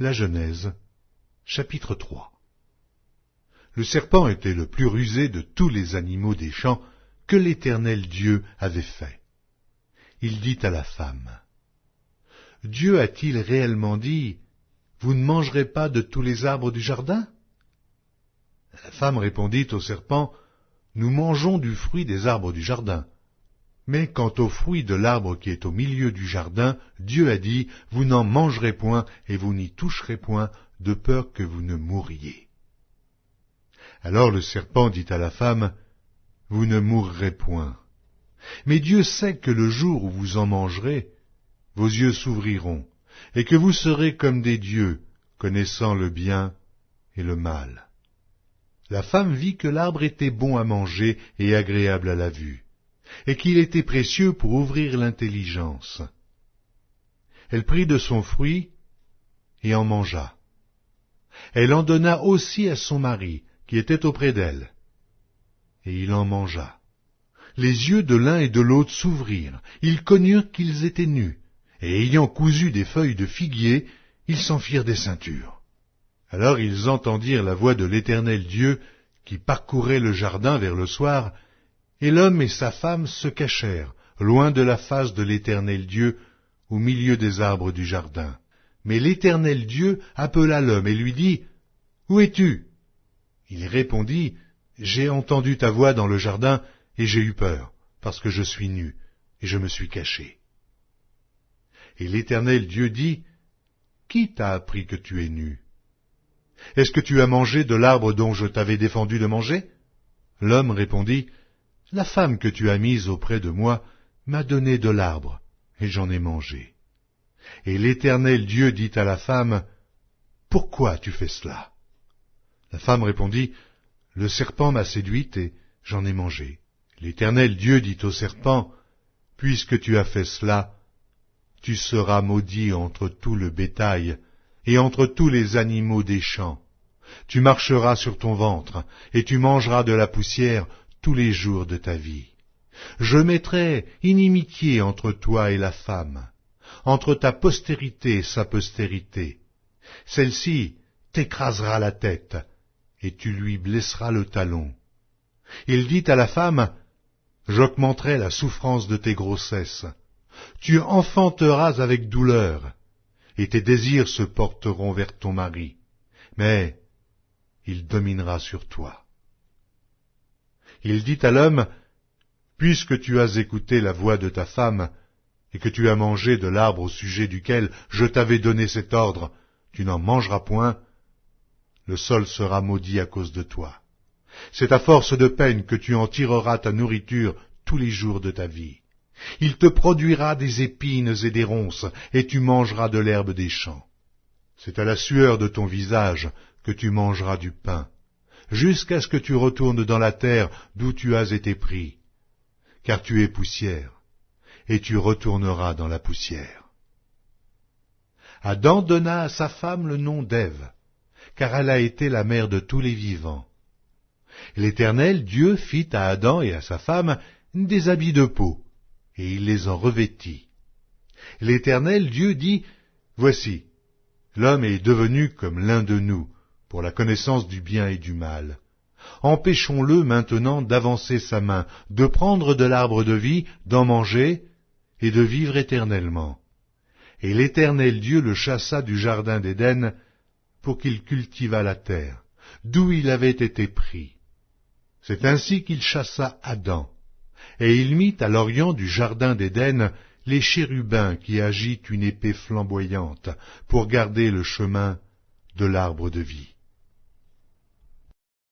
La Genèse, chapitre 3. Le serpent était le plus rusé de tous les animaux des champs que l'Éternel Dieu avait fait. Il dit à la femme, « Dieu a-t-il réellement dit, « Vous ne mangerez pas de tous les arbres du jardin ?» La femme répondit au serpent, « Nous mangeons du fruit des arbres du jardin. Mais quant au fruit de l'arbre qui est au milieu du jardin, Dieu a dit, « Vous n'en mangerez point et vous n'y toucherez point, de peur que vous ne mouriez. » Alors le serpent dit à la femme, « Vous ne mourrez point. Mais Dieu sait que le jour où vous en mangerez, vos yeux s'ouvriront, et que vous serez comme des dieux, connaissant le bien et le mal. » La femme vit que l'arbre était bon à manger et agréable à la vue, et qu'il était précieux pour ouvrir l'intelligence. Elle prit de son fruit et en mangea. Elle en donna aussi à son mari, qui était auprès d'elle, et il en mangea. Les yeux de l'un et de l'autre s'ouvrirent, ils connurent qu'ils étaient nus, et ayant cousu des feuilles de figuier, ils s'en firent des ceintures. Alors ils entendirent la voix de l'Éternel Dieu qui parcourait le jardin vers le soir, et l'homme et sa femme se cachèrent, loin de la face de l'Éternel Dieu, au milieu des arbres du jardin. Mais l'Éternel Dieu appela l'homme et lui dit, « Où es-tu » Il répondit, « J'ai entendu ta voix dans le jardin, et j'ai eu peur, parce que je suis nu, et je me suis caché. » Et l'Éternel Dieu dit, « Qui t'a appris que tu es nu ? Est-ce que tu as mangé de l'arbre dont je t'avais défendu de manger ?» L'homme répondit, « La femme que tu as mise auprès de moi m'a donné de l'arbre, et j'en ai mangé. » Et l'Éternel Dieu dit à la femme, « Pourquoi tu fais cela ?» La femme répondit, « Le serpent m'a séduite et j'en ai mangé. » L'Éternel Dieu dit au serpent, « Puisque tu as fait cela, tu seras maudit entre tout le bétail et entre tous les animaux des champs. Tu marcheras sur ton ventre, et tu mangeras de la poussière tous les jours de ta vie. Je mettrai inimitié entre toi et la femme, entre ta postérité et sa postérité. Celle-ci t'écrasera la tête, et tu lui blesseras le talon. » Il dit à la femme, « J'augmenterai la souffrance de tes grossesses. Tu enfanteras avec douleur, et tes désirs se porteront vers ton mari, mais il dominera sur toi. » Il dit à l'homme, « Puisque tu as écouté la voix de ta femme, et que tu as mangé de l'arbre au sujet duquel je t'avais donné cet ordre, tu n'en mangeras point, le sol sera maudit à cause de toi. C'est à force de peine que tu en tireras ta nourriture tous les jours de ta vie. Il te produira des épines et des ronces, et tu mangeras de l'herbe des champs. C'est à la sueur de ton visage que tu mangeras du pain, jusqu'à ce que tu retournes dans la terre d'où tu as été pris, car tu es poussière, et tu retourneras dans la poussière. » Adam donna à sa femme le nom d'Ève, car elle a été la mère de tous les vivants. L'Éternel Dieu fit à Adam et à sa femme des habits de peau, et il les en revêtit. L'Éternel Dieu dit, « Voici, l'homme est devenu comme l'un de nous, pour la connaissance du bien et du mal. Empêchons-le maintenant d'avancer sa main, de prendre de l'arbre de vie, d'en manger, et de vivre éternellement. » Et l'Éternel Dieu le chassa du jardin d'Éden, pour qu'il cultivât la terre, d'où il avait été pris. C'est ainsi qu'il chassa Adam, et il mit à l'orient du jardin d'Éden les chérubins qui agitent une épée flamboyante pour garder le chemin de l'arbre de vie.